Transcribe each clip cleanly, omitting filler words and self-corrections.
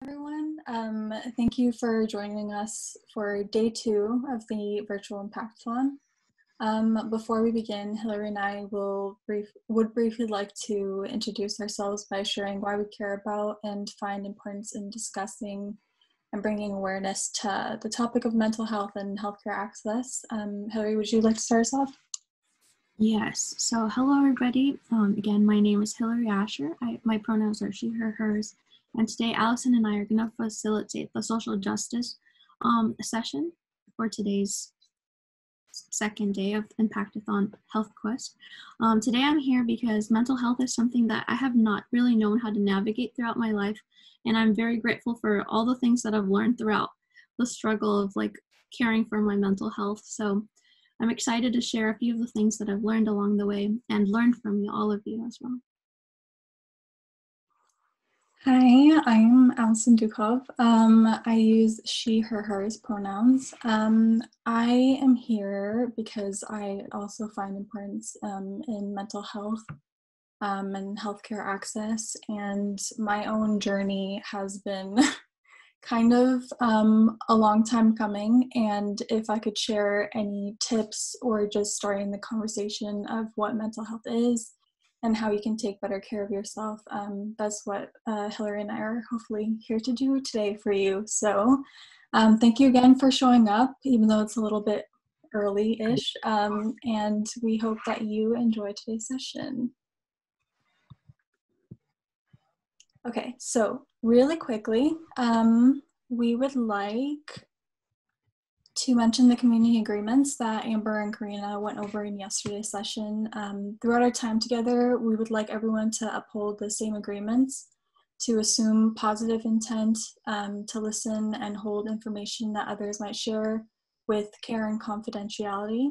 Everyone. Thank you for joining us for day 2 of the virtual Impactathon. Before we begin, Hillary and I would briefly like to introduce ourselves by sharing why we care about and find importance in discussing and bringing awareness to the topic of mental health and healthcare access. Hillary, would you like to start us off? Yes. So hello, everybody. Again, my name is Hillary Asher. My pronouns are she, her, hers. And today, Allison and I are going to facilitate the social justice session for today's second day of Impactathon Health Quest. Today, I'm here because mental health is something that I have not really known how to navigate throughout my life. And I'm very grateful for all the things that I've learned throughout the struggle of caring for my mental health. So I'm excited to share a few of the things that I've learned along the way and learned from all of you as well. Hi, I'm Allison Dukov. I use she, her, hers pronouns. I am here because I also find importance in mental health and healthcare access, and my own journey has been kind of a long time coming, and if I could share any tips or just starting the conversation of what mental health is and how you can take better care of yourself, that's what Hillary and I are hopefully here to do today for you. So thank you again for showing up, even though it's a little bit early-ish, and we hope that you enjoy today's session. Okay, so really quickly, we would like to mention the community agreements that Amber and Karina went over in yesterday's session. Throughout our time together, we would like everyone to uphold the same agreements, to assume positive intent, to listen and hold information that others might share with care and confidentiality.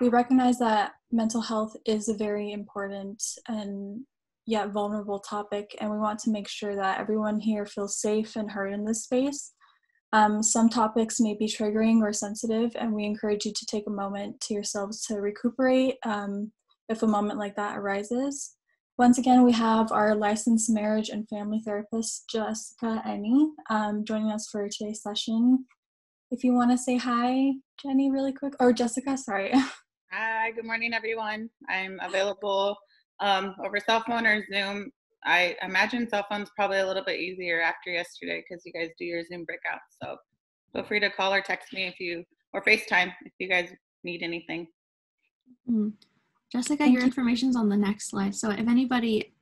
We recognize that mental health is a very important and yet vulnerable topic, and we want to make sure that everyone here feels safe and heard in this space. Some topics may be triggering or sensitive, and we encourage you to take a moment to yourselves to recuperate if a moment like that arises. Once again, we have our licensed marriage and family therapist, Jessica Eni, joining us for today's session. If you want to say hi, Jenny, really quick, or Jessica, sorry. Hi, good morning, everyone. I'm available over cell phone or Zoom. I imagine cell phone's probably a little bit easier after yesterday because you guys do your Zoom breakouts. So feel free to call or text me or FaceTime if you guys need anything. Jessica, your information's on the next slide. So if anybody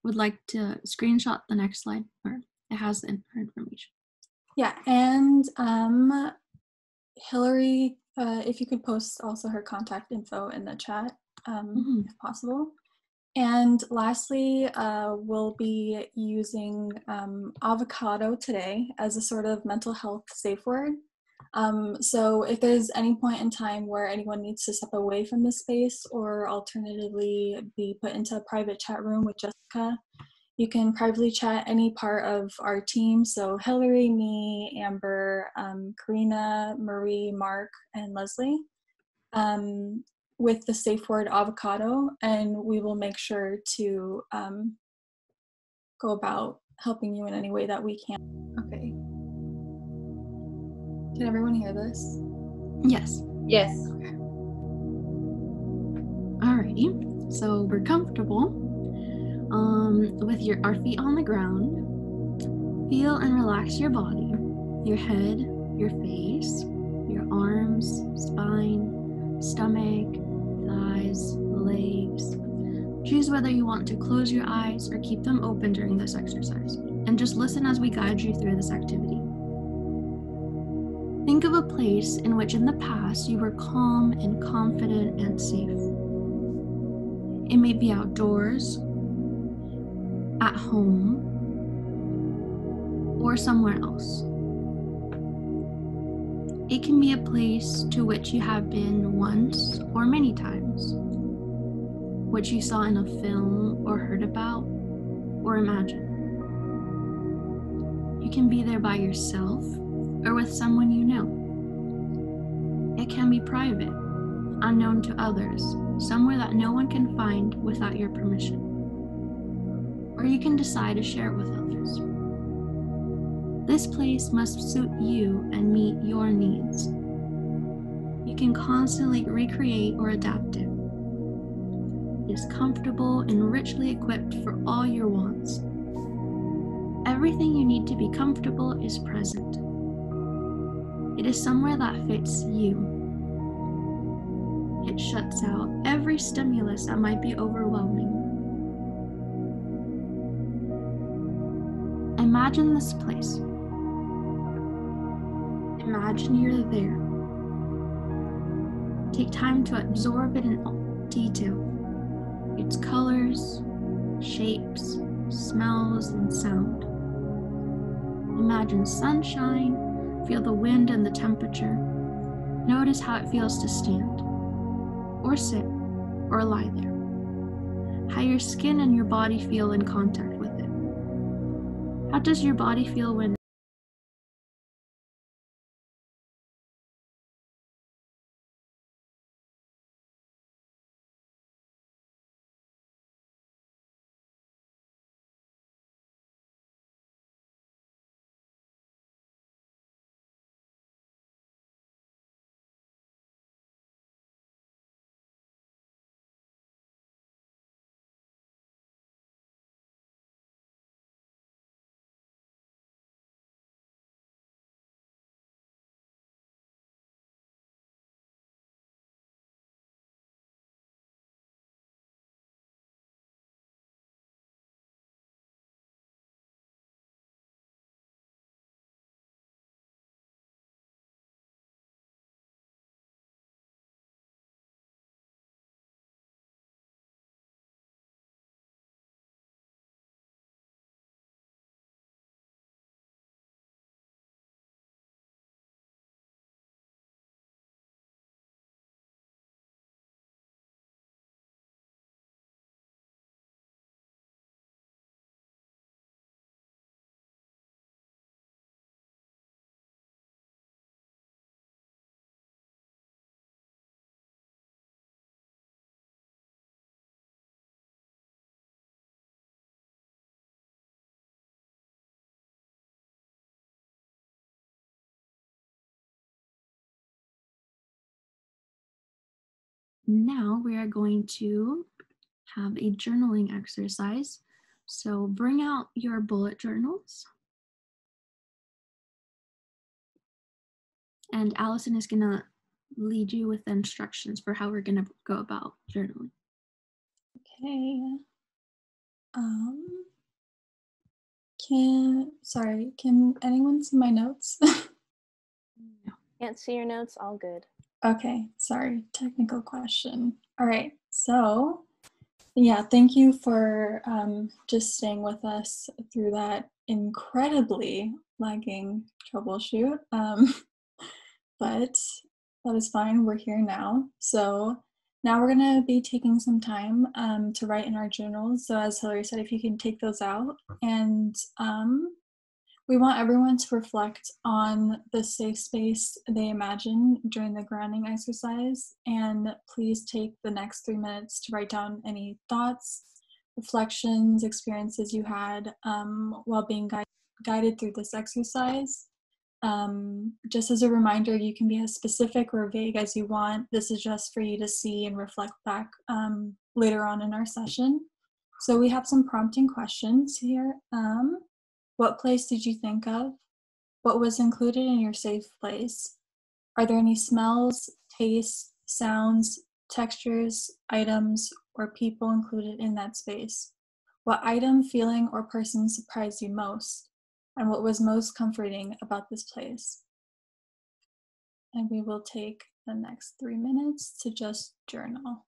would like to screenshot the next slide, or it has her information. Yeah, and Hillary, if you could post also her contact info in the chat, if possible. And lastly, we'll be using avocado today as a sort of mental health safe word. So if there's any point in time where anyone needs to step away from this space or alternatively be put into a private chat room with Jessica, you can privately chat any part of our team. So Hillary, me, Amber, Karina, Marie, Mark, and Leslie. With the safe word avocado, and we will make sure to go about helping you in any way that we can. Okay. Can everyone hear this? Yes. Yes. Okay. Alrighty. So we're comfortable with our feet on the ground. Feel and relax your body, your head, your face, your arms, spine, stomach, thighs, legs. Choose whether you want to close your eyes or keep them open during this exercise, and just listen as we guide you through this activity. Think of a place in which in the past you were calm and confident and safe. It may be outdoors, at home, or somewhere else. It can be a place to which you have been once or many times, which you saw in a film or heard about or imagined. You can be there by yourself or with someone you know. It can be private, unknown to others, somewhere that no one can find without your permission. Or you can decide to share it with others. This place must suit you and meet your needs. You can constantly recreate or adapt it. It is comfortable and richly equipped for all your wants. Everything you need to be comfortable is present. It is somewhere that fits you. It shuts out every stimulus that might be overwhelming. Imagine this place. Imagine you're there. Take time to absorb it in detail. Its colors, shapes, smells, and sound. Imagine sunshine, feel the wind and the temperature. Notice how it feels to stand, or sit, or lie there. How your skin and your body feel in contact with it. How does your body feel when now we are going to have a journaling exercise. So bring out your bullet journals. And Allison is gonna lead you with instructions for how we're gonna go about journaling. Okay. Can anyone see my notes? No. Can't see your notes, all good. Okay, sorry, technical question. All right, so yeah, thank you for just staying with us through that incredibly lagging troubleshoot. But that is fine, we're here now. So now we're gonna be taking some time to write in our journals. So as Hillary said, if you can take those out, and we want everyone to reflect on the safe space they imagine during the grounding exercise, and please take the next 3 minutes to write down any thoughts, reflections, experiences you had while being guided through this exercise. Just as a reminder, you can be as specific or vague as you want. This is just for you to see and reflect back later on in our session. So we have some prompting questions here. What place did you think of? What was included in your safe place? Are there any smells, tastes, sounds, textures, items, or people included in that space? What item, feeling, or person surprised you most? And what was most comforting about this place? And we will take the next 3 minutes to just journal.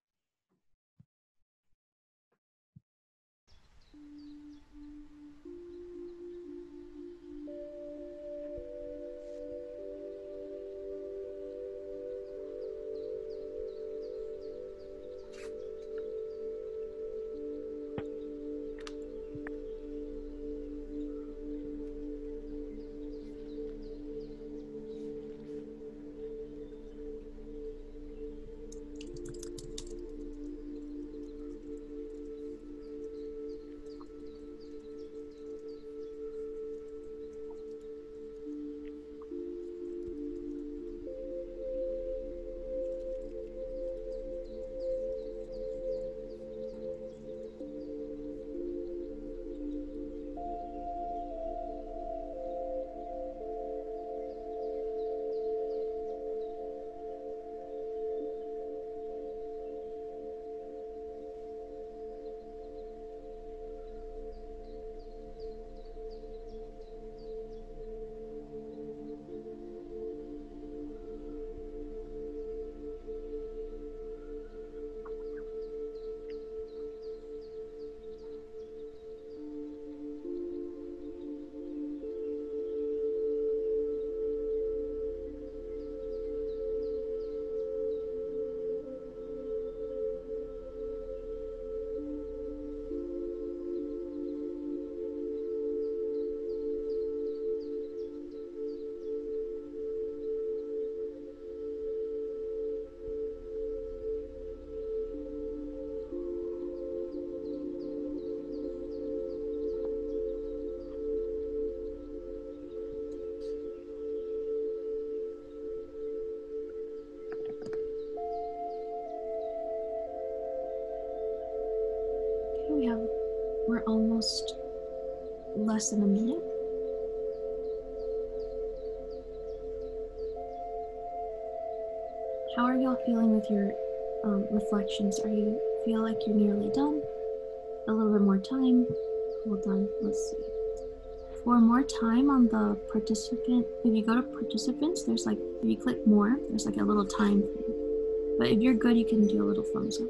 we're almost less than a minute. How are y'all feeling with your reflections? Are you feel like you're nearly done? A little bit more time? Hold on, let's see. For more time on the participant, if you go to participants, there's like, if you click more, there's like a little time thing. But if you're good, you can do a little thumbs up.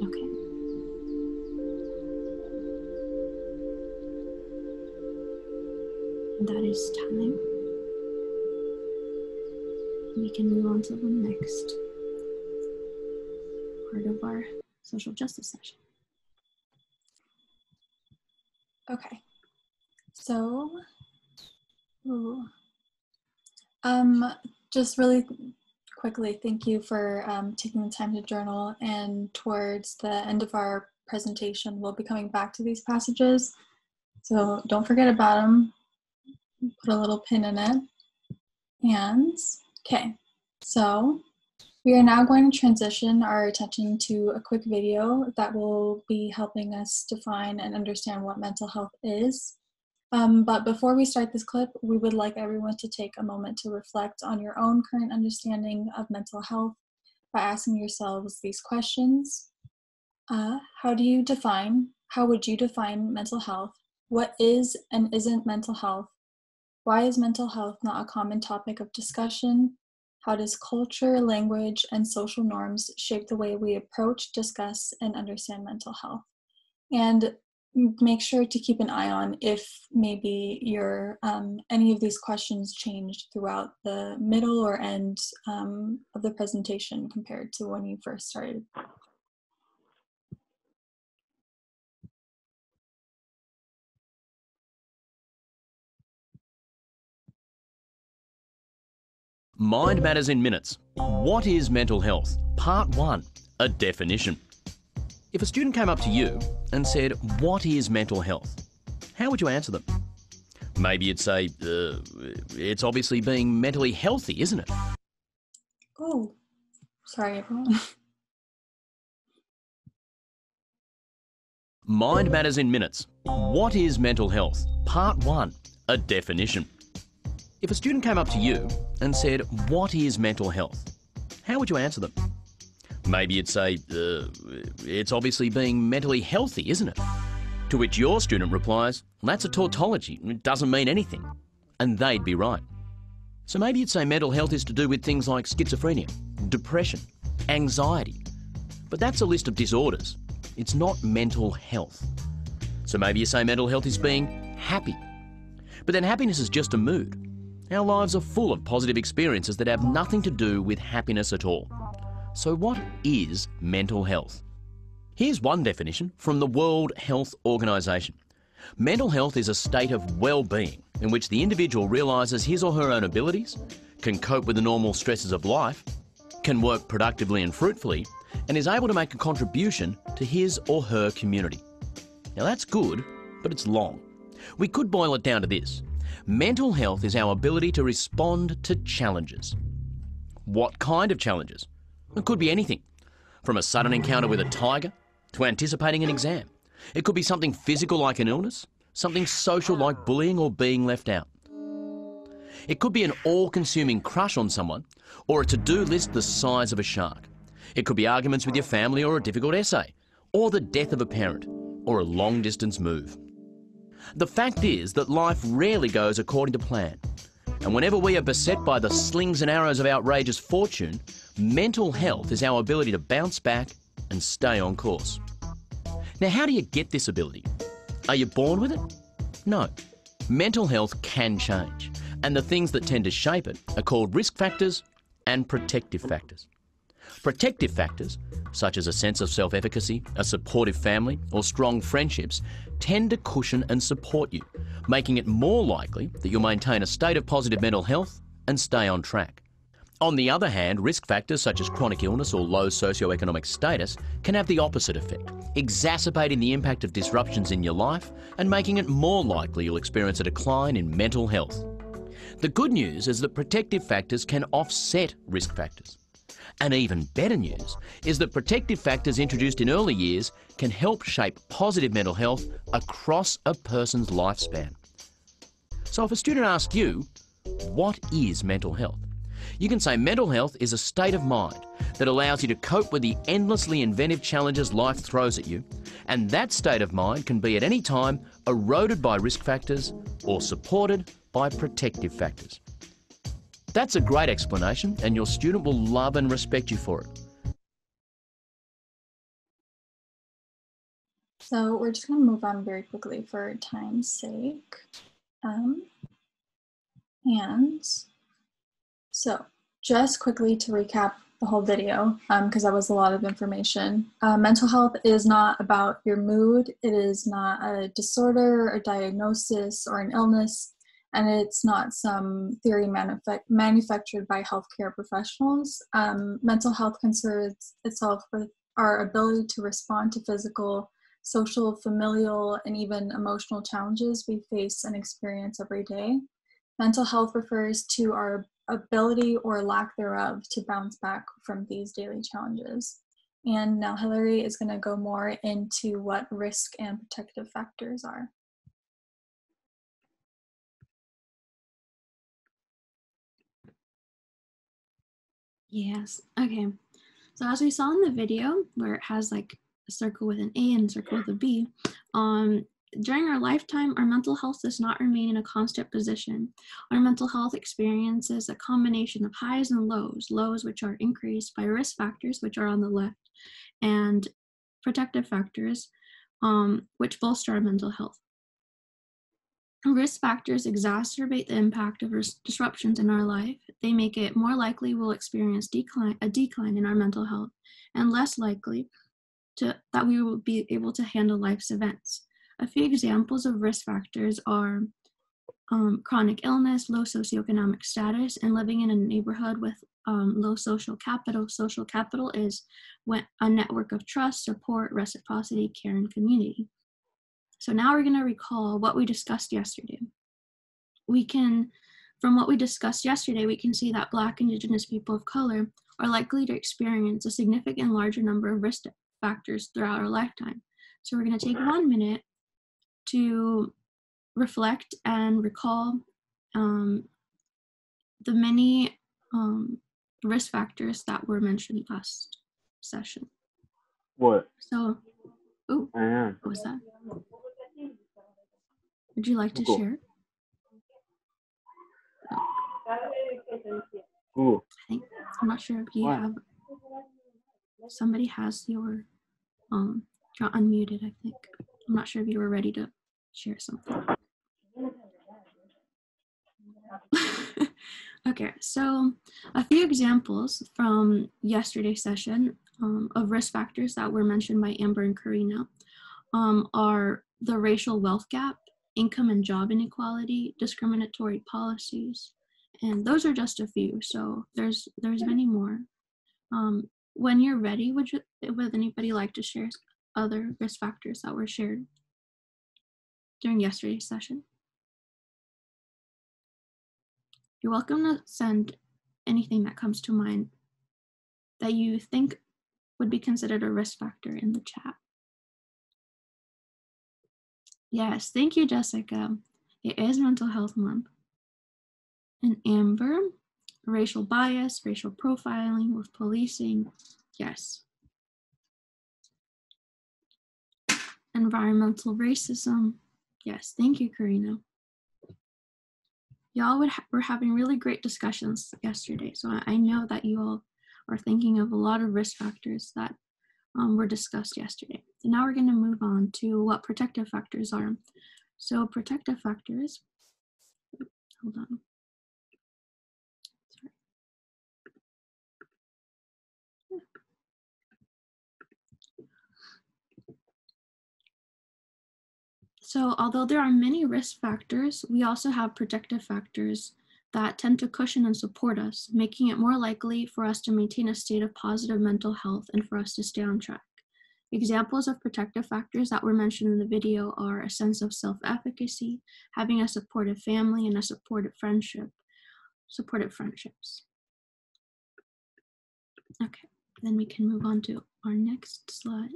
Okay. That is time. We can move on to the next part of our social justice session. Okay. So, just really quickly, thank you for taking the time to journal, and towards the end of our presentation, we'll be coming back to these passages. So don't forget about them. Put a little pin in it. And, okay, so we are now going to transition our attention to a quick video that will be helping us define and understand what mental health is. But before we start this clip, we would like everyone to take a moment to reflect on your own current understanding of mental health by asking yourselves these questions. How would you define mental health? What is and isn't mental health? Why is mental health not a common topic of discussion? How does culture, language, and social norms shape the way we approach, discuss, and understand mental health? And make sure to keep an eye on if maybe your any of these questions changed throughout the middle or end of the presentation compared to when you first started. Mind Matters in Minutes. What is mental health? Part 1, a definition. If a student came up to you and said, what is mental health? How would you answer them? Maybe you'd say, it's obviously being mentally healthy, isn't it? Oh, sorry everyone. Mind Matters in Minutes. What is mental health? Part 1, a definition. If a student came up to you and said, what is mental health? How would you answer them? Maybe you'd say, it's obviously being mentally healthy, isn't it? To which your student replies, well, that's a tautology, it doesn't mean anything. And they'd be right. So maybe you'd say mental health is to do with things like schizophrenia, depression, anxiety. But that's a list of disorders. It's not mental health. So maybe you say mental health is being happy. But then happiness is just a mood. Our lives are full of positive experiences that have nothing to do with happiness at all. So what is mental health? Here's one definition from the World Health Organization. Mental health is a state of well-being in which the individual realizes his or her own abilities, can cope with the normal stresses of life, can work productively and fruitfully, and is able to make a contribution to his or her community. Now that's good, but it's long. We could boil it down to this. Mental health is our ability to respond to challenges. What kind of challenges? It could be anything, from a sudden encounter with a tiger to anticipating an exam. It could be something physical like an illness, something social like bullying or being left out. It could be an all-consuming crush on someone or a to-do list the size of a shark. It could be arguments with your family or a difficult essay, or the death of a parent, or a long-distance move. The fact is that life rarely goes according to plan. And whenever we are beset by the slings and arrows of outrageous fortune, mental health is our ability to bounce back and stay on course. Now, how do you get this ability? Are you born with it? No. Mental health can change, and the things that tend to shape it are called risk factors and protective factors. Protective factors, such as a sense of self-efficacy, a supportive family, or strong friendships, tend to cushion and support you, making it more likely that you'll maintain a state of positive mental health and stay on track. On the other hand, risk factors such as chronic illness or low socioeconomic status can have the opposite effect, exacerbating the impact of disruptions in your life and making it more likely you'll experience a decline in mental health. The good news is that protective factors can offset risk factors. And even better news is that protective factors introduced in early years can help shape positive mental health across a person's lifespan. So if a student asks you, what is mental health? You can say mental health is a state of mind that allows you to cope with the endlessly inventive challenges life throws at you, and that state of mind can be at any time eroded by risk factors or supported by protective factors. That's a great explanation, and your student will love and respect you for it. So we're just going to move on very quickly for time's sake. And so just quickly to recap the whole video, because that was a lot of information. Mental health is not about your mood. It is not a disorder, a diagnosis, or an illness. And it's not some theory manufactured by healthcare professionals. Mental health concerns itself with our ability to respond to physical, social, familial, and even emotional challenges we face and experience every day. Mental health refers to our ability or lack thereof to bounce back from these daily challenges. And now Hillary is going to go more into what risk and protective factors are. Yes, okay. So as we saw in the video where it has like a circle with an A and a circle with a B, during our lifetime, our mental health does not remain in a constant position. Our mental health experiences a combination of highs and lows which are increased by risk factors, which are on the left, and protective factors, which bolster our mental health. Risk factors exacerbate the impact of disruptions in our life. They make it more likely we'll experience a decline in our mental health, and less likely that we will be able to handle life's events. A few examples of risk factors are chronic illness, low socioeconomic status, and living in a neighborhood with low social capital. Social capital is a network of trust, support, reciprocity, care, and community. So now we're going to recall what we discussed yesterday. From what we discussed yesterday, we can see that Black, Indigenous people of color are likely to experience a significant larger number of risk factors throughout our lifetime. So we're going to take 1 minute to reflect and recall the many risk factors that were mentioned last session. What? So, ooh, what was that? Would you like to share? Cool. I'm not sure if you have, somebody has your, you're unmuted, I think. I'm not sure if you were ready to share something. Okay, so a few examples from yesterday's session of risk factors that were mentioned by Amber and Karina are the racial wealth gap, income and job inequality, discriminatory policies, and those are just a few. So there's many more. When you're ready, would anybody like to share other risk factors that were shared during yesterday's session? You're welcome to send anything that comes to mind that you think would be considered a risk factor in the chat. Yes, thank you, Jessica. It is Mental Health Month. And Amber, racial bias, racial profiling with policing, yes. Environmental racism, yes, thank you, Karina. Y'all were having really great discussions yesterday, so I know that you all are thinking of a lot of risk factors that were discussed yesterday. So now we're going to move on to what protective factors are. So protective factors, hold on. Sorry. So although there are many risk factors, we also have protective factors that tend to cushion and support us, making it more likely for us to maintain a state of positive mental health and for us to stay on track. Examples of protective factors that were mentioned in the video are a sense of self-efficacy, having a supportive family, and a supportive friendships. Okay, then we can move on to our next slide.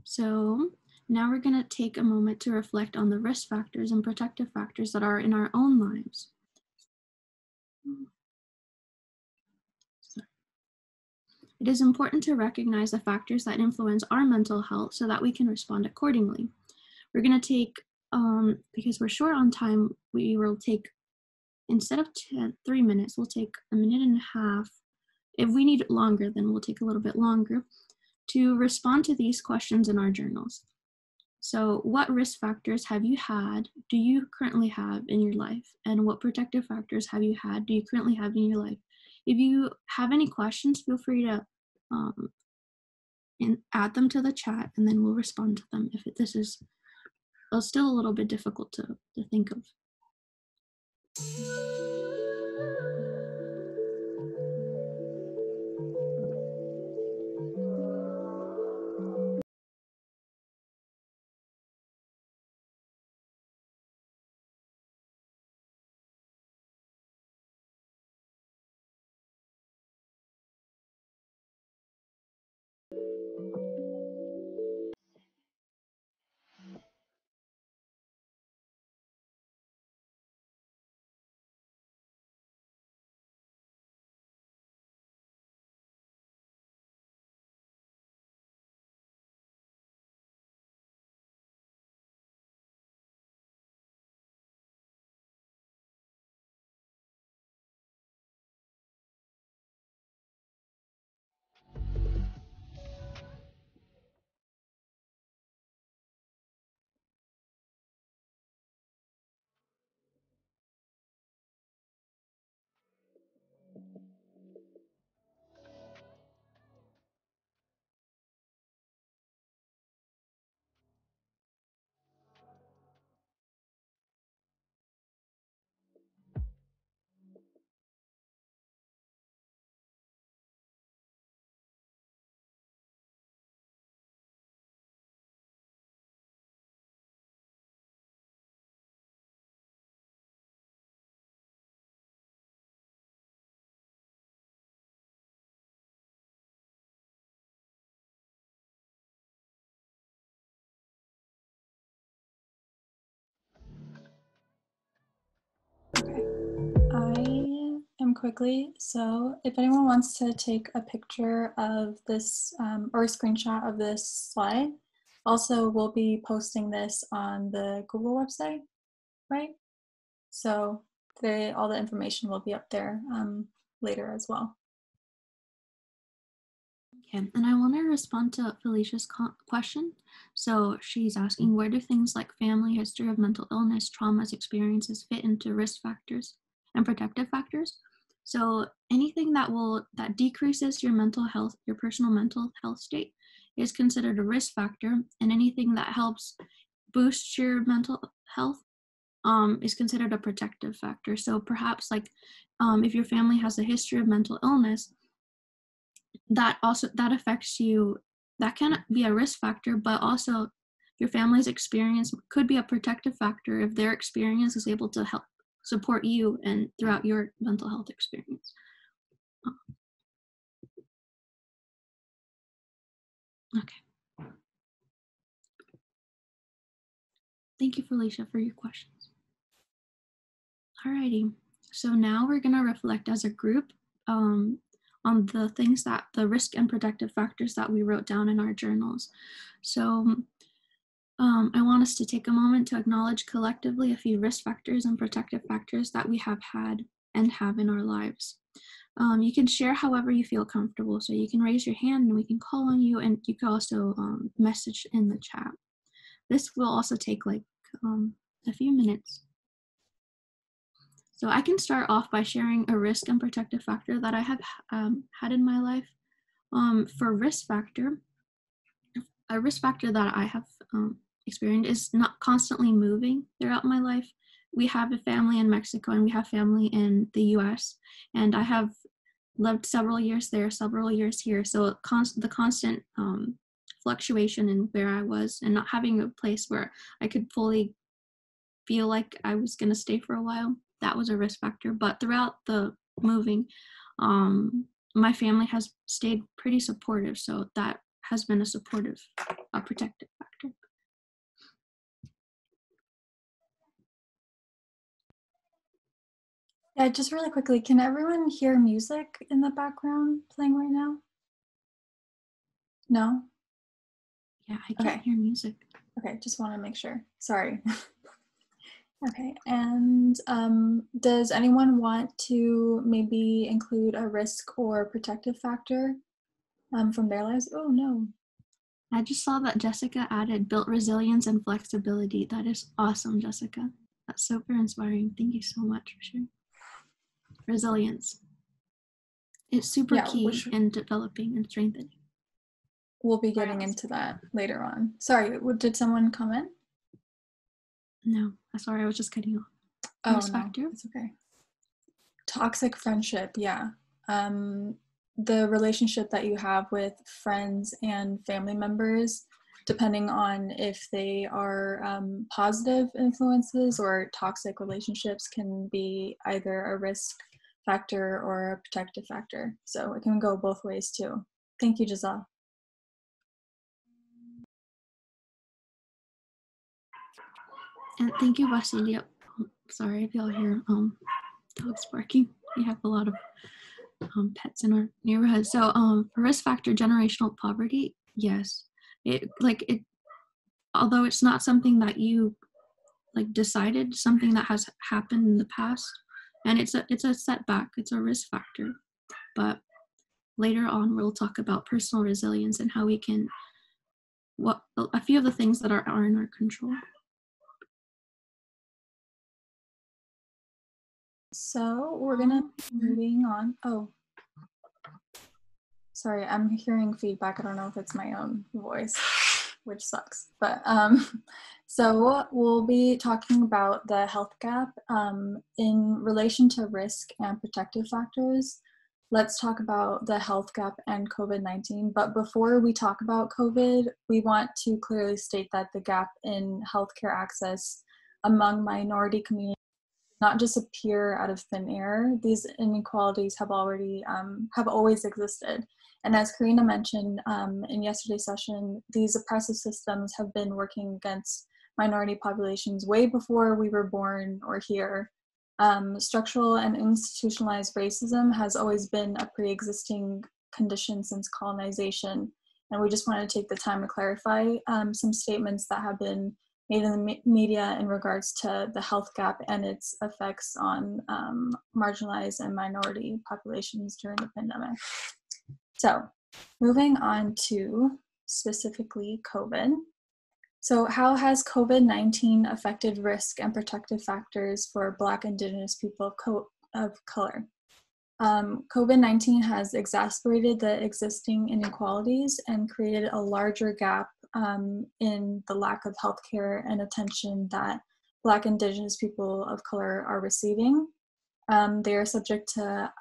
So now we're going to take a moment to reflect on the risk factors and protective factors that are in our own lives. It is important to recognize the factors that influence our mental health so that we can respond accordingly. We're going to take, because we're short on time, we will take, instead of 3 minutes, we'll take a minute and a half. If we need longer, then we'll take a little bit longer to respond to these questions in our journals. So what risk factors have you had, do you currently have in your life? And what protective factors have you had, do you currently have in your life? If you have any questions, feel free to add them to the chat, and then we'll respond to them if this is still a little bit difficult to think of. Okay, I am quickly, so if anyone wants to take a picture of this or a screenshot of this slide, also we'll be posting this on the Google website, right? So all the information will be up there later as well. Okay, and I want to respond to Felicia's question. So she's asking, where do things like family history of mental illness, traumas, experiences fit into risk factors and protective factors? So anything that decreases your mental health, your personal mental health state, is considered a risk factor, and anything that helps boost your mental health is considered a protective factor. So perhaps like if your family has a history of mental illness, that affects you, that can be a risk factor, but also your family's experience could be a protective factor if their experience is able to help support you and throughout your mental health experience. Okay. Thank you, Felicia, for your questions. Alrighty, so now we're gonna reflect as a group on the things that the risk and protective factors that we wrote down in our journals. So I want us to take a moment to acknowledge collectively a few risk factors and protective factors that we have had and have in our lives. You can share however you feel comfortable. So you can raise your hand and we can call on you, and you can also message in the chat. This will also take like a few minutes. So I can start off by sharing a risk and protective factor that I have had in my life. For risk factor, a risk factor that I have experienced is not constantly moving throughout my life. We have a family in Mexico and we have family in the US, and I have lived several years there, several years here. So the constant fluctuation in where I was and not having a place where I could fully feel like I was going to stay for a while, that was a risk factor. But throughout the moving, my family has stayed pretty supportive. So that has been a protective factor. Yeah, just really quickly, can everyone hear music in the background playing right now? No? Yeah, I can't hear music. Okay, just want to make sure. Sorry. Okay, and does anyone want to maybe include a risk or protective factor from their lives? Oh, no. I just saw that Jessica added built resilience and flexibility. That is awesome, Jessica. That's super inspiring. Thank you so much for sharing. Resilience. It's super key in developing and strengthening. We'll be getting into that later on. Sorry, did someone comment? No, sorry, I was just cutting off. Oh, risk no, factor? it's okay. Toxic friendship, yeah. The relationship that you have with friends and family members, depending on if they are positive influences or toxic relationships, can be either a risk factor or a protective factor. So it can go both ways too. Thank you, Giselle. And thank you, Vasilia. Sorry if y'all hear dogs barking. We have a lot of pets in our neighborhood. So for risk factor, generational poverty, yes. Although it's not something that you decided, something that has happened in the past, and it's a setback, it's a risk factor. But later on we'll talk about personal resilience and how we can, a few of the things that are in our control. So we're gonna moving on. Oh, sorry, I'm hearing feedback. I don't know if it's my own voice, which sucks. But so we'll be talking about the health gap in relation to risk and protective factors. Let's talk about the health gap and COVID-19. But before we talk about COVID, we want to clearly state that the gap in healthcare access among minority communities not just appear out of thin air. These inequalities have always existed. And as Karina mentioned in yesterday's session, these oppressive systems have been working against minority populations way before we were born or here. Structural and institutionalized racism has always been a pre-existing condition since colonization. And we just want to take the time to clarify some statements that have been made in the media in regards to the health gap and its effects on marginalized and minority populations during the pandemic. So moving on to specifically COVID. So how has COVID-19 affected risk and protective factors for Black, Indigenous people of color? COVID-19 has exacerbated the existing inequalities and created a larger gap in the lack of healthcare and attention that Black, Indigenous people of color are receiving. They are subject to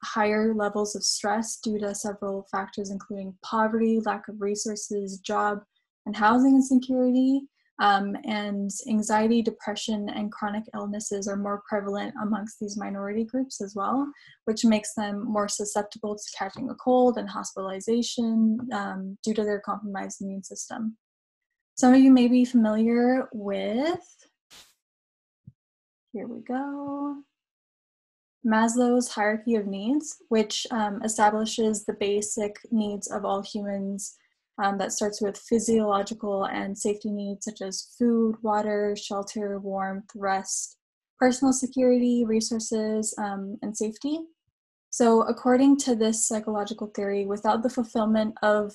higher levels of stress due to several factors, including poverty, lack of resources, job and housing insecurity, and anxiety, depression, and chronic illnesses are more prevalent amongst these minority groups as well, which makes them more susceptible to catching a cold and hospitalization due to their compromised immune system. Some of you may be familiar with, here we go, Maslow's hierarchy of needs, which establishes the basic needs of all humans that starts with physiological and safety needs such as food, water, shelter, warmth, rest, personal security, resources, and safety. So according to this psychological theory, without the fulfillment of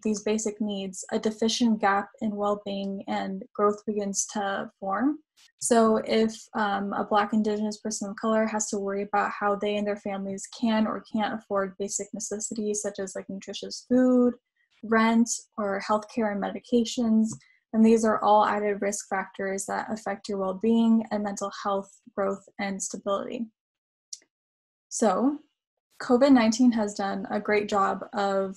these basic needs, a deficient gap in well-being and growth begins to form. So if a Black, Indigenous person of color has to worry about how they and their families can or can't afford basic necessities such as nutritious food, rent, or healthcare and medications. And these are all added risk factors that affect your well-being and mental health, growth, and stability. So COVID-19 has done a great job of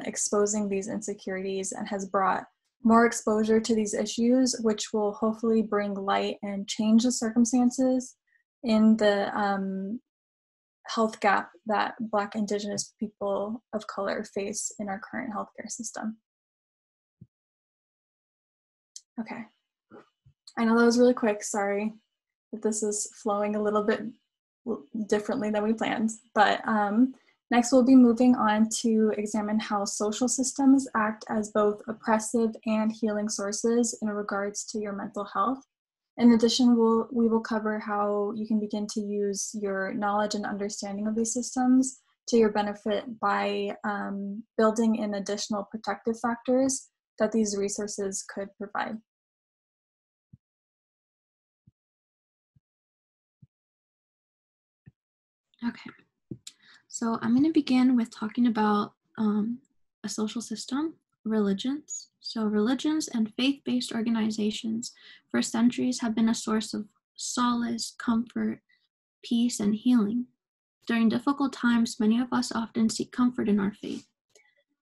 exposing these insecurities and has brought more exposure to these issues, which will hopefully bring light and change the circumstances in the health gap that Black, Indigenous people of color face in our current healthcare system. Okay, I know that was really quick, sorry that this is flowing a little bit differently than we planned, but next we'll be moving on to examine how social systems act as both oppressive and healing sources in regards to your mental health. In addition, we will cover how you can begin to use your knowledge and understanding of these systems to your benefit by building in additional protective factors that these resources could provide. Okay, so I'm going to begin with talking about a social system, religions. So religions and faith-based organizations for centuries have been a source of solace, comfort, peace, and healing. During difficult times, many of us often seek comfort in our faith.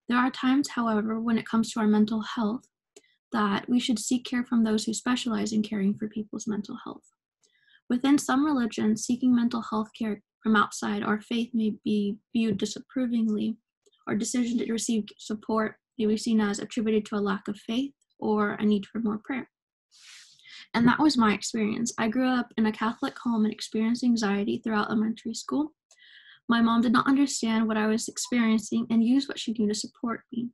There are times, however, when it comes to our mental health, that we should seek care from those who specialize in caring for people's mental health. Within some religions, seeking mental health care from outside our faith may be viewed disapprovingly, or decision to receive support may be seen as attributed to a lack of faith or a need for more prayer. And that was my experience. I grew up in a Catholic home and experienced anxiety throughout elementary school. My mom did not understand what I was experiencing and used what she knew to support me.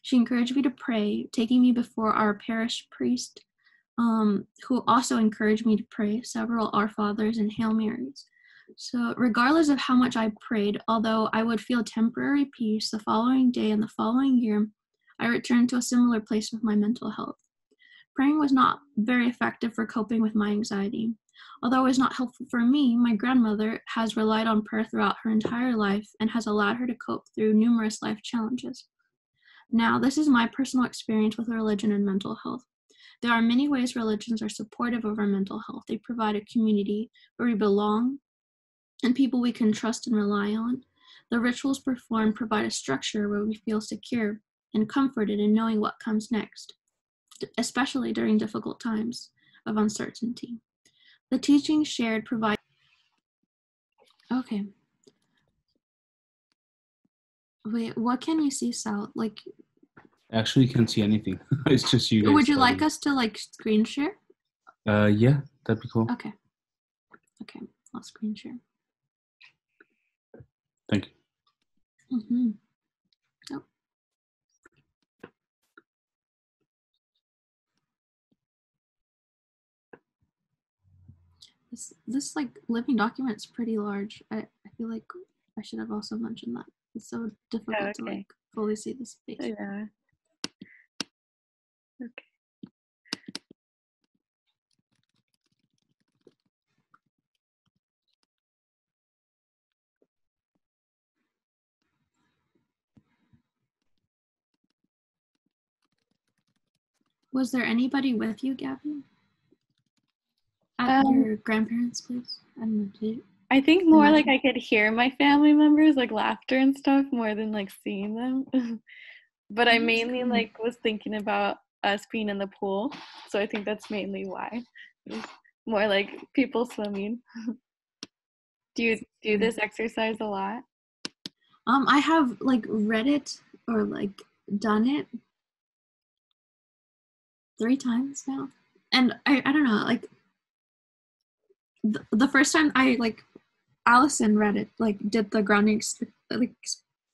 She encouraged me to pray, taking me before our parish priest, who also encouraged me to pray several Our Fathers and Hail Marys. So regardless of how much I prayed, although I would feel temporary peace the following day and the following year, I returned to a similar place with my mental health. Praying was not very effective for coping with my anxiety. Although it was not helpful for me, my grandmother has relied on prayer throughout her entire life and has allowed her to cope through numerous life challenges. Now, this is my personal experience with religion and mental health. There are many ways religions are supportive of our mental health. They provide a community where we belong and people we can trust and rely on. The rituals performed provide a structure where we feel secure and comforted in knowing what comes next, especially during difficult times of uncertainty. The teachings shared provide. Okay. Wait, what can you see, Sal? Like, Actually, can't see anything. It's just you guys. would you like us to like screen share? Yeah, that'd be cool. Okay. Okay, I'll screen share. Thank you. Mm-hmm. Oh. This like living document's pretty large. I feel like I should have also mentioned that. It's so difficult to like fully see the space. Yeah. Okay. Was there anybody with you, Gabby? At your grandparents' place? I don't know. Did you I think more imagine? like I could hear my family members like laughter and stuff more than like seeing them. But I mainly like was thinking about us being in the pool, so I think that's mainly why. It's more like people swimming. Do you do this exercise a lot? I have like read it or like done it 3 times now, and I don't know, like the first time I like Allison read it, like did the grounding like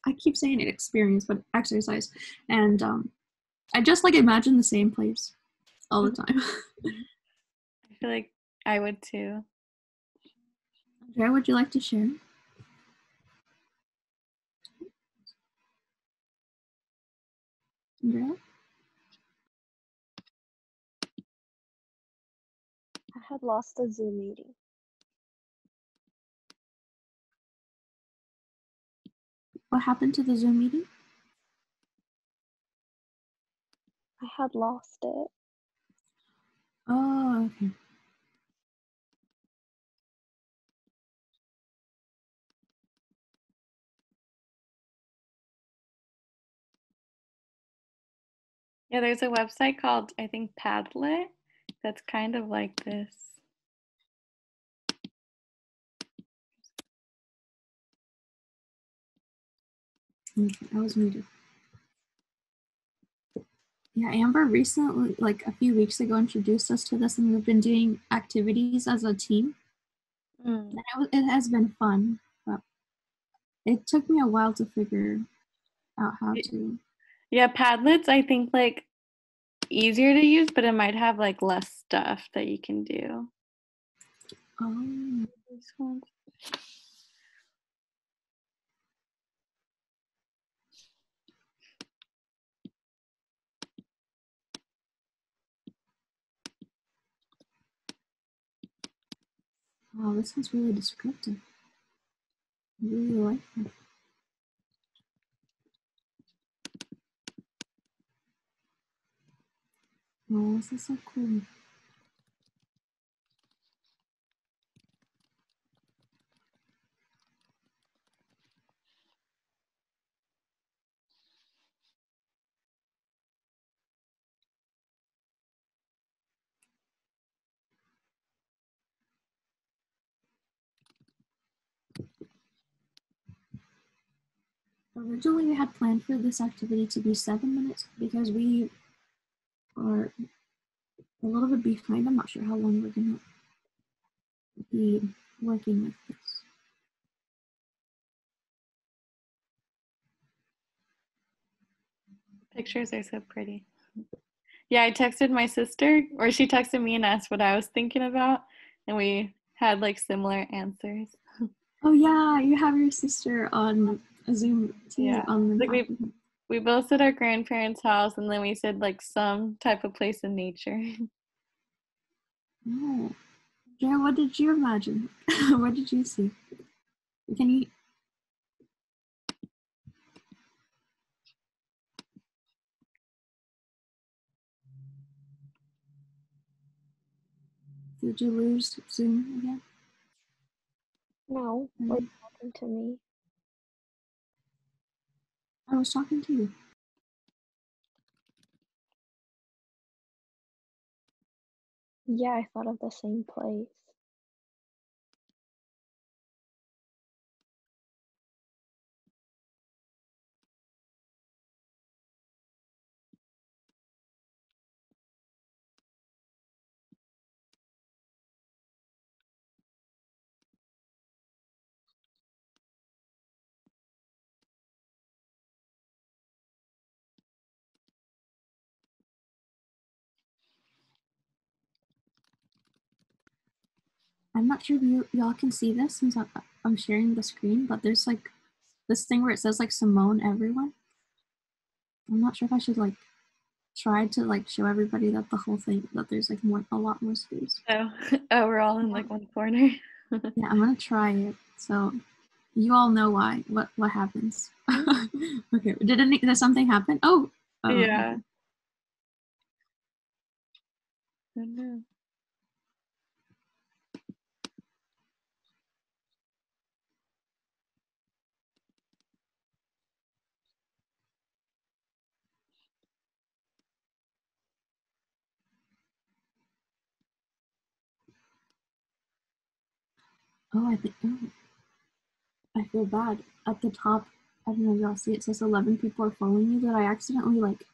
I keep saying it experience, but exercise, and I just like imagine the same place all the time. I feel like I would too. Andrea, would you like to share? Andrea? I had lost a Zoom meeting. What happened to the Zoom meeting? I had lost it. Oh, okay. Yeah, there's a website called, I think, Padlet that's kind of like this. I was muted. Yeah, Amber recently, like a few weeks ago, introduced us to this, and we've been doing activities as a team. Mm. And it has been fun, but it took me a while to figure out how to. Yeah, Padlet's, I think, like easier to use, but it might have like less stuff that you can do. Oh, This one. wow, this one's really descriptive. I really like that. Oh, this is so cool. Originally, we had planned for this activity to be 7 minutes because we are a little bit behind. I'm not sure how long we're gonna be working with this. Pictures are so pretty. Yeah, I texted my sister, or she texted me and asked what I was thinking about, and we had like similar answers. Oh yeah, you have your sister on a Zoom too. Yeah, On the like we both said our grandparents' house, and then we said like some type of place in nature. Oh, Drea, what did you imagine? What did you see? Can you? Did you lose Zoom again? No, are you talking to me? I was talking to you. Yeah, I thought of the same place. I'm not sure if y'all can see this since I'm sharing the screen, but there's like this thing where it says like Simone everyone. I'm not sure if I should like try to like show everybody that the whole thing that there's like a lot more space. Oh, oh, we're all in like one corner. Yeah, I'm gonna try it. So you all know what happens. Okay, did something happen? Oh, Yeah. I know. I think I feel bad. At the top, I don't know if y'all see it says 11 people are following you, that I accidentally like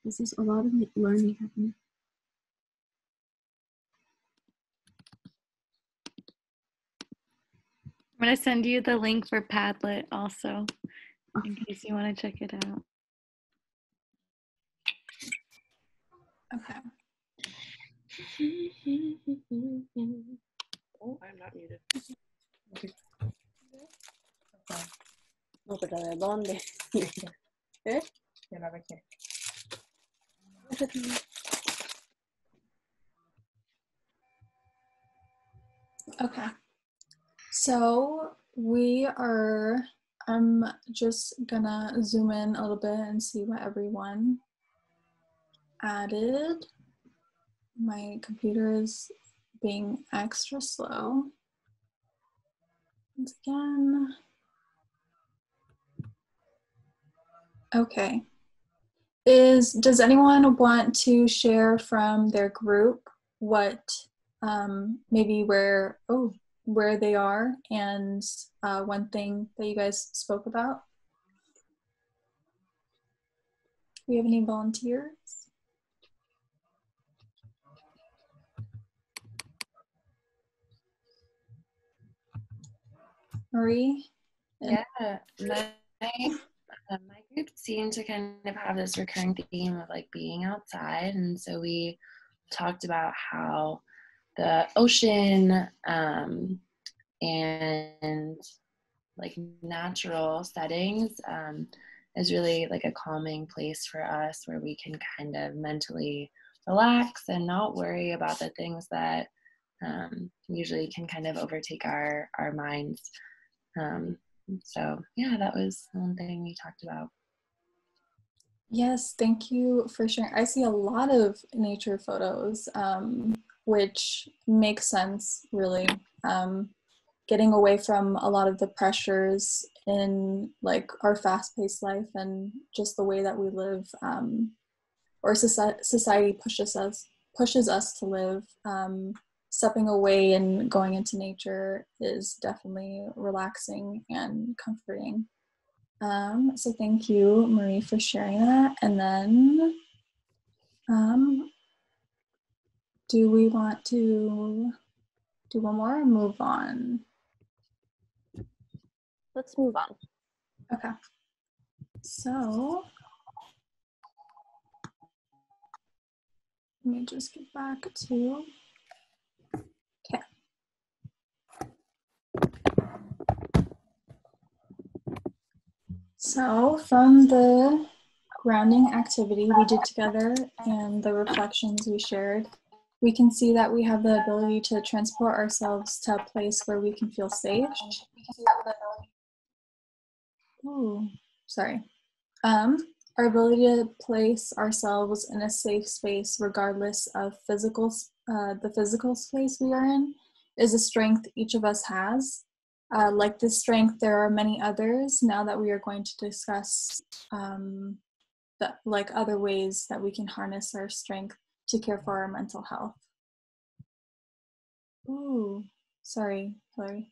this is a lot of learning happening. I'm gonna send you the link for Padlet also, in case you want to check it out. Okay. Oh, I'm not muted. No, pero ¿de dónde? ¿Eh? Ya la dejé. Okay. So I'm just gonna zoom in a little bit and see what everyone added. My computer is being extra slow. Once again. Okay. Does anyone want to share from their group what maybe where they are and one thing that you guys spoke about? Do we have any volunteers? Marie? Yeah, my group seemed to kind of have this recurring theme of like being outside, and so we talked about how the ocean and like natural settings is really like a calming place for us where we can kind of mentally relax and not worry about the things that usually can kind of overtake our minds. So yeah, that was one thing we talked about. Yes, thank you for sharing. I see a lot of nature photos, which makes sense, really. Getting away from a lot of the pressures in like our fast-paced life and just the way that we live, or society pushes us to live. Stepping away and going into nature is definitely relaxing and comforting. So thank you, Marie, for sharing that. And then, do we want to do one more or move on? Let's move on. Okay. So, let me just get back to, okay. So from the grounding activity we did together and the reflections we shared, we can see that we have the ability to transport ourselves to a place where we can feel safe. Ooh, sorry. Our ability to place ourselves in a safe space, regardless of the physical space we are in, is a strength each of us has. Like this strength, there are many others. Now that we are going to discuss like other ways that we can harness our strength to care for our mental health. Ooh, sorry, Hillary.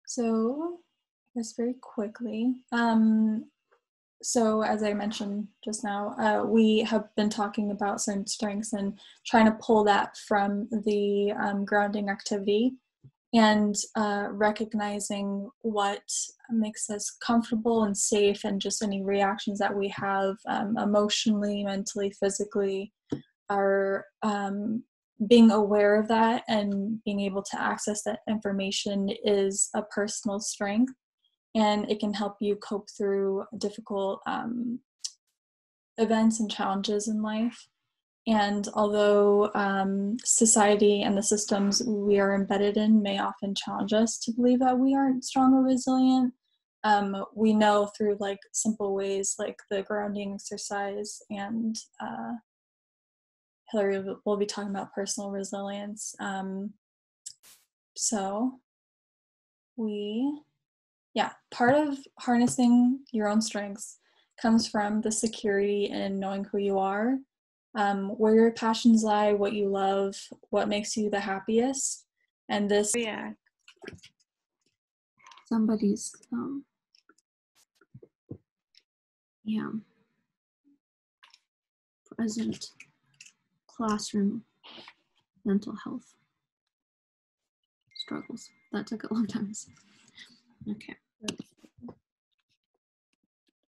So I guess very quickly. So as I mentioned just now, we have been talking about certain strengths and trying to pull that from the grounding activity and recognizing what makes us comfortable and safe and just any reactions that we have emotionally, mentally, physically, are being aware of that and being able to access that information is a personal strength, and it can help you cope through difficult events and challenges in life. And although society and the systems we are embedded in may often challenge us to believe that we aren't strong or resilient, we know through like simple ways like the grounding exercise, and Hillary will be talking about personal resilience. So part of harnessing your own strengths comes from the security in knowing who you are, where your passions lie, what you love, what makes you the happiest. And this, Yeah. Somebody's present classroom mental health struggles. That took a long time. Okay.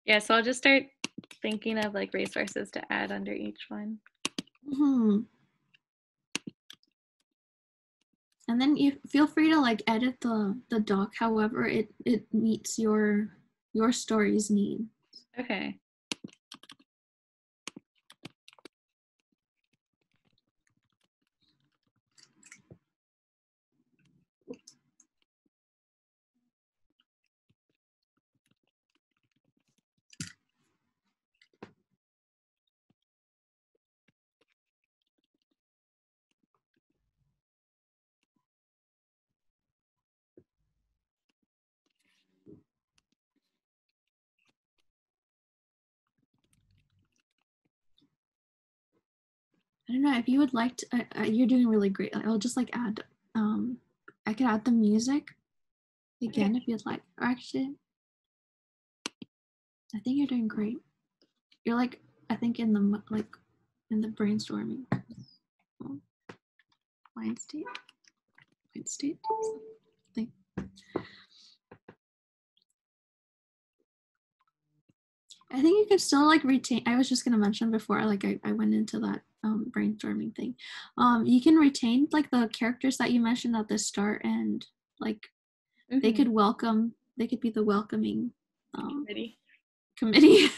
Yeah, so I'll just start thinking of like resources to add under each one. Mm-hmm. And then you feel free to like edit the doc however it meets your story's need. Okay. I don't know if you would like to. You're doing really great. I'll just like add. I could add the music again if you'd like. Or actually, I think you're doing great. You're like, I think in the in the brainstorming. Mind state. Mind state. Thing. I think you could still like retain. I was just gonna mention before, like I went into that brainstorming thing. You can retain like the characters that you mentioned at the start, and like they could welcome. They could be the welcoming committee.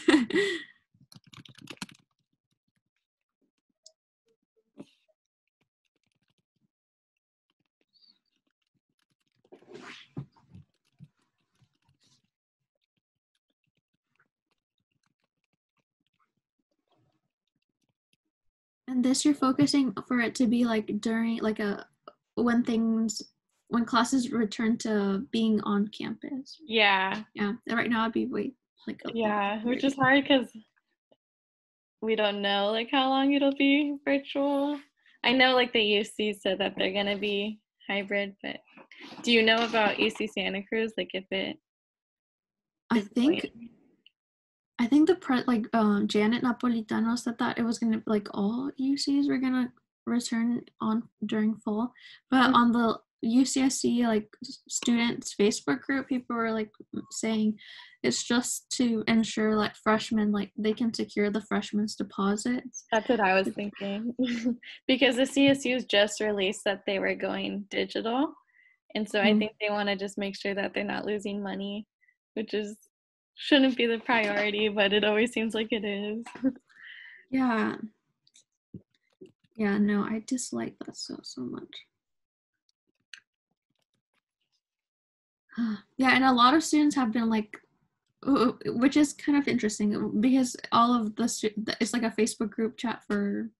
And this you're focusing for it to be like during like when classes return to being on campus. Yeah. Yeah. Right now it'd be which is hard because we don't know like how long it'll be virtual. I know like the UC said that they're gonna be hybrid, but do you know about UC Santa Cruz? Like if it I think Janet Napolitano said that it was gonna like all UCs were gonna return on during fall, but on the UCSC like students Facebook group, people were like saying it's just to ensure like freshmen like they can secure the freshmen's deposits. That's what I was thinking because the CSU's just released that they were going digital, and so I think they want to just make sure that they're not losing money, which shouldn't be the priority, but it always seems like it is. Yeah, no, I dislike that so much. Yeah, and a lot of students have been like, which is kind of interesting because all of it's like a Facebook group chat for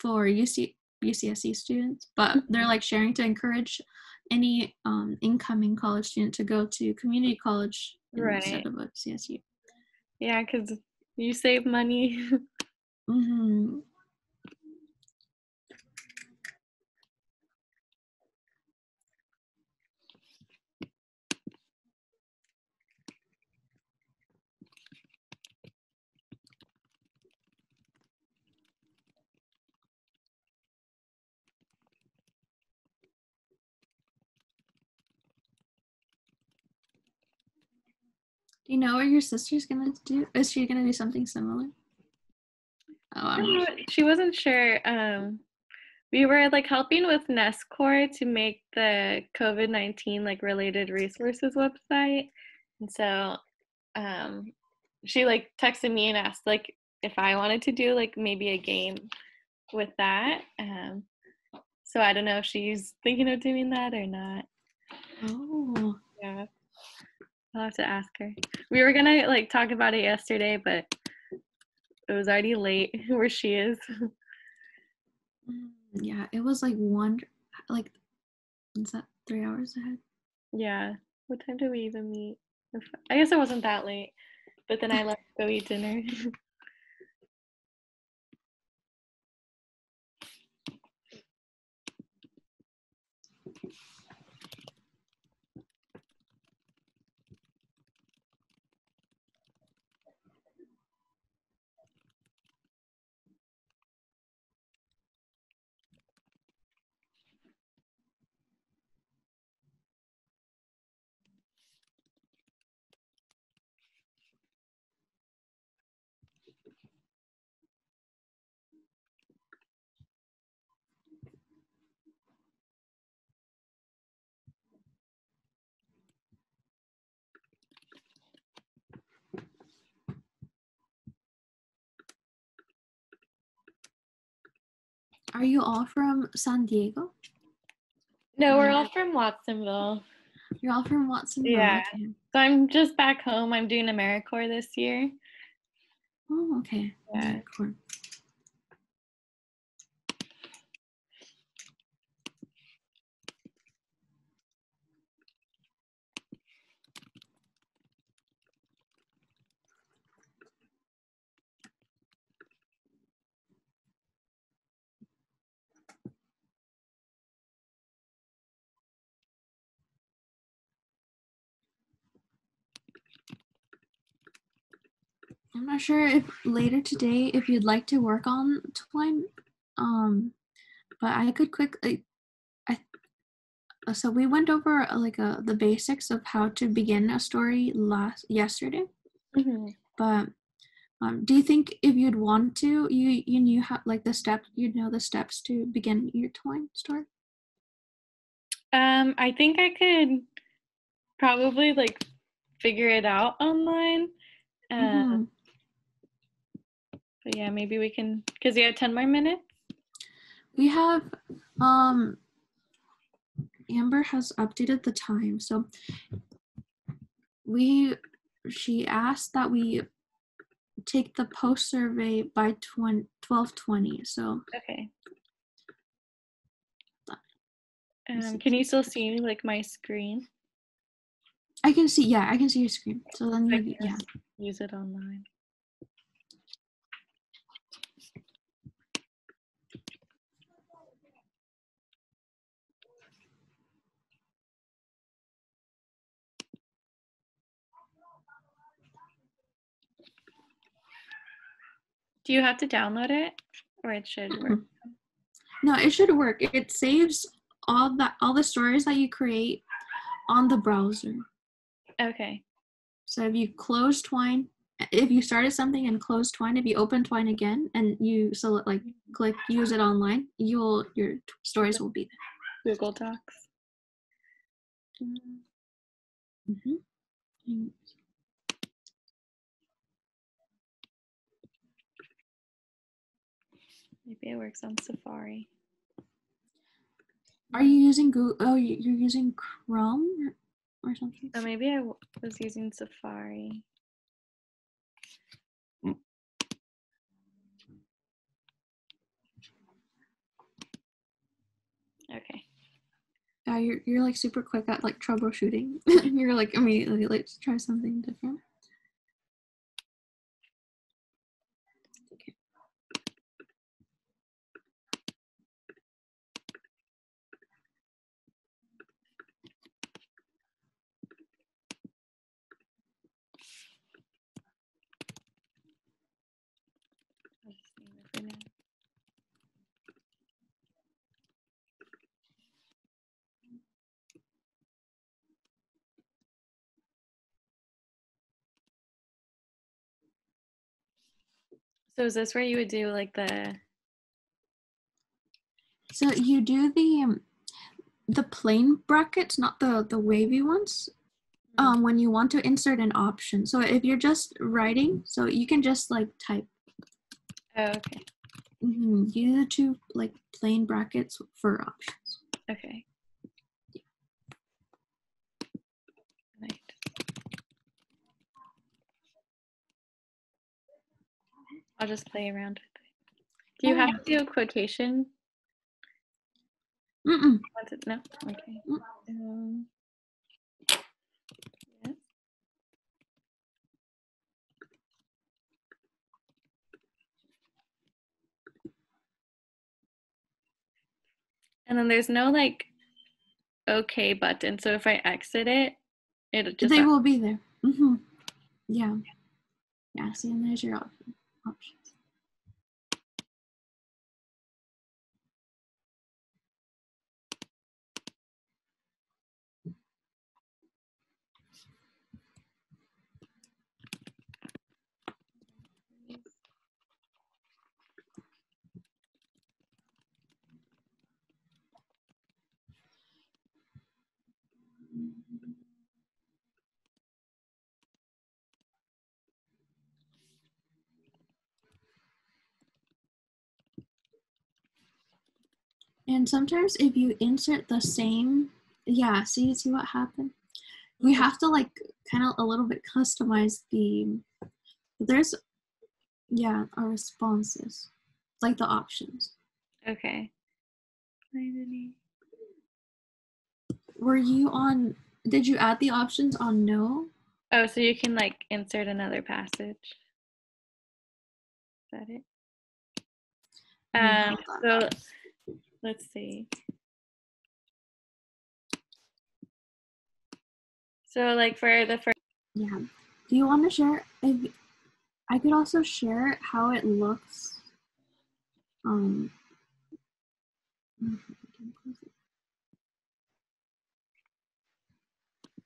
UCSC students, but they're like sharing to encourage any incoming college student to go to community college instead of a CSU. Yeah, because you save money. Do you know what your sister's gonna do? Is she gonna do something similar? She wasn't sure. We were like helping with NESCOR to make the COVID-19 like related resources website, and so she like texted me and asked like if I wanted to do like maybe a game with that. So I don't know if she's thinking of doing that or not. Oh. Yeah. I'll have to ask her. We were gonna like talk about it yesterday, but it was already late where she is. Yeah, it was like is that 3 hours ahead? Yeah. What time did we even meet? I guess it wasn't that late, but then I left to go eat dinner. Are you all from San Diego? No, we're all from Watsonville. You're all from Watsonville? Yeah. Okay. So I'm just back home. I'm doing AmeriCorps this year. Oh, okay. Yeah. AmeriCorps. I'm not sure if later today if you'd like to work on twine, but I could quickly. So we went over the basics of how to begin a story yesterday. Mm-hmm. But do you think if you'd want to, you knew how the steps, you'd know the steps to begin your twine story? I think I could probably figure it out online. But yeah, maybe we can, because you have 10 more minutes. We have Amber has updated the time, so she asked that we take the post survey by 12:20. So okay. Can you still see my screen? I can see. Yeah, I can see your screen. So then you use it online. Do you have to download it, or it should work? No, it should work. It saves all the stories that you create on the browser. Okay. So if you close Twine, if you started something and close Twine, if you open Twine again and you click use it online, your stories will be there. Google Docs. Mm-hmm. Maybe it works on Safari. Are you using Google? Oh, you're using Chrome or something? Oh, maybe I was using Safari. Okay. You're super quick at troubleshooting. You're immediately let's try something different. Okay. I'll just name it for now. So is this where you would do the? So you do the plain brackets, not the wavy ones. When you want to insert an option. So if you're just writing, so you can just type. Oh, okay. You do the two plain brackets for options. Okay. Yeah. Right. I'll just play around with it. Do you have to do a quotation? No. Okay. Yes. And then there's no OK button. So if I exit it, it'll just. They will be there. Yeah. Yeah. See, and there's your options. And sometimes if you insert the same, see what happened? We have to kind of a little bit customize there's, our responses, the options. Okay. Did you add the options on no? Oh, so you can insert another passage. Is that it? So let's see. So for the first. Yeah. Do you want to share I could also share how it looks.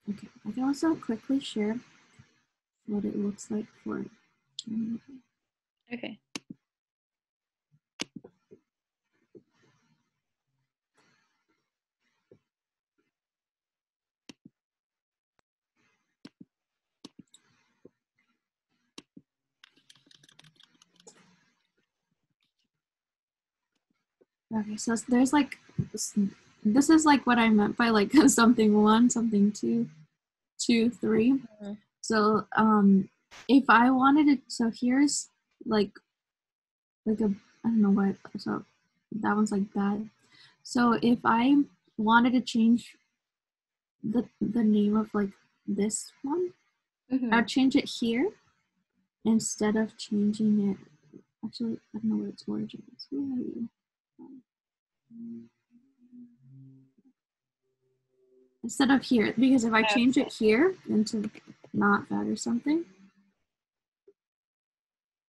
Okay, I can also quickly share what it looks like for. Okay. Okay, so there's like, this is like what I meant by like something 1, something 2, 2, 3. Mhm. So if I wanted it, so here's like a, I don't know what, so that one's like that. So if I wanted to change the name of like this one, I would change it here instead of changing it. Actually, I don't know where its origin is. Where are you? Instead of here, because if I change it here into not that or something,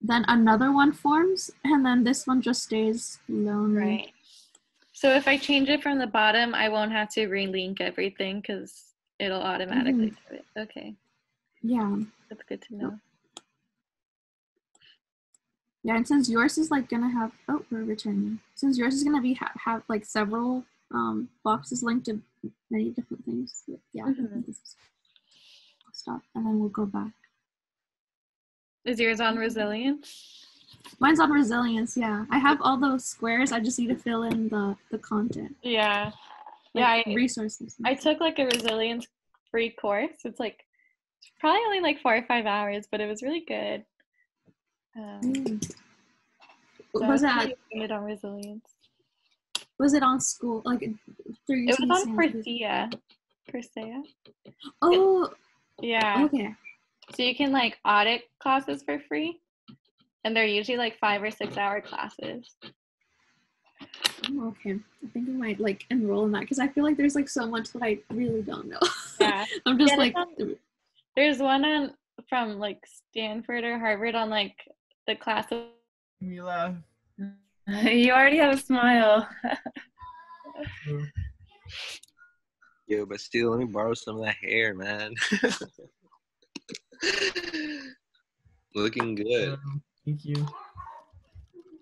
then another one forms, and then this one just stays lonely. Right. So if I change it from the bottom, I won't have to relink everything because it'll automatically do it. Okay. Yeah. That's good to know. Yeah, and since yours is like gonna have, oh, we're returning. Since yours is gonna be have like several boxes linked to many different things. Yeah. I'll stop, and then we'll go back. Is yours on resilience? Mine's on resilience. Yeah, I have all those squares. I just need to fill in the content. Yeah. Like Yeah. resources. I took like a resilience free course. It's like probably only like 4 or 5 hours, but it was really good. So Was it on resilience? Was it on school? Like through It was on Coursera? Coursera. Oh. Yeah. Okay. So you can like audit classes for free, and they're usually like 5 or 6 hour classes. Oh, okay. I think I might like enroll in that because I feel like there's like so much that I really don't know. Yeah. I'm just like. There's one from like Stanford or Harvard on like the class of. You laugh. You already have a smile. Yo, but still, let me borrow some of that hair, man. Looking good. Thank you.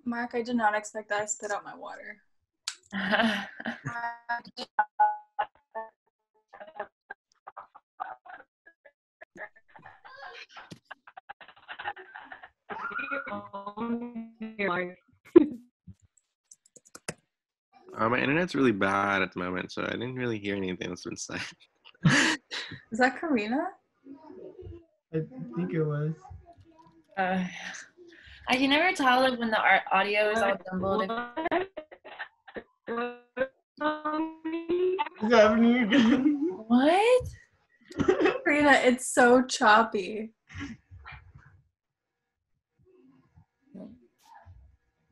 Mark, I did not expect that I spit out my water. My internet's really bad at the moment, so I didn't really hear anything that's been said. Is that Karina? I think it was. I can never tell if when the audio is all jumbled. Is that happening again? What? Karina, it's so choppy.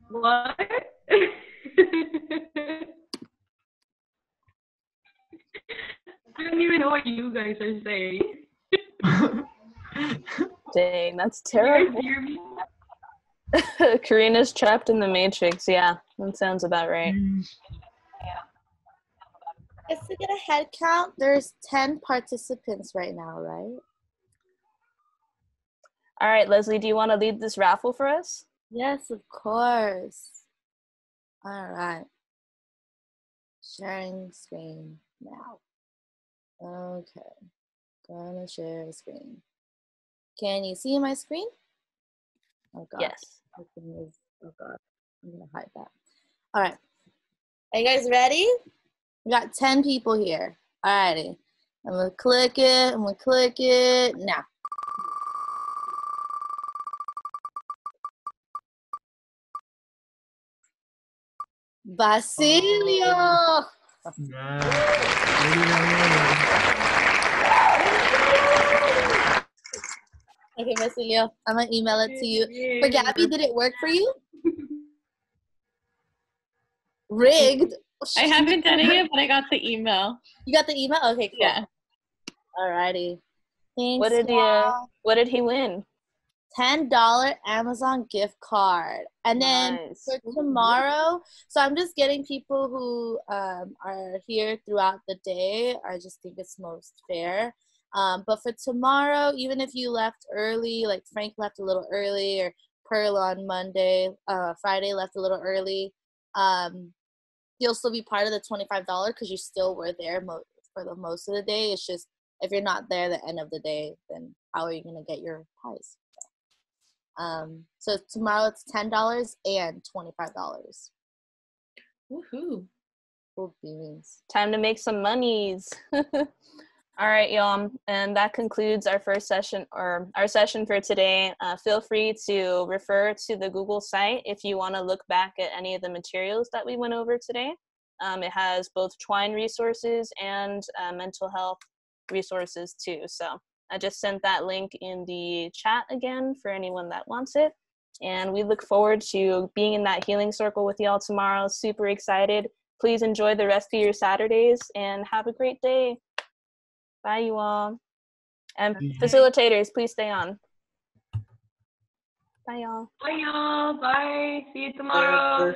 What? I don't even know what you guys are saying. Dang, that's terrible. You guys hear me? Karina's trapped in the Matrix. Yeah, that sounds about right. Just to get a head count, there's 10 participants right now, right? All right, Leslie, do you want to lead this raffle for us? Yes, of course. All right. Sharing screen now. Okay. Gonna share screen. Can you see my screen? Oh God. Yes. Oh God. I'm gonna hide that. All right. Are you guys ready? We got 10 people here. All righty. I'm gonna click it now. Basilio! Okay, Basilio, I'm gonna email it to you. For Gabby, did it work for you? Rigged. I haven't done it yet, but I got the email. You got the email? Okay, cool. Yeah. Alrighty. Thanks. What did he win? $10 Amazon gift card. And then for tomorrow, so I'm just getting people who are here throughout the day. I just think it's most fair. But for tomorrow, even if you left early, like Frank left a little early, or Pearl on Friday left a little early, you'll still be part of the $25 because you still were there for the most of the day. It's just if you're not there at the end of the day, then how are you going to get your pies? So tomorrow it's $10 and $25. Woohoo! Cool beans. Time to make some monies. All right, y'all, and that concludes our first session, or our session for today. Feel free to refer to the Google site if you want to look back at any of the materials that we went over today. It has both Twine resources and mental health resources too. So I just sent that link in the chat again for anyone that wants it. And we look forward to being in that healing circle with y'all tomorrow. Super excited. Please enjoy the rest of your Saturdays and have a great day. Bye, you all. And facilitators, please stay on. Bye, y'all. Bye, y'all. Bye. See you tomorrow.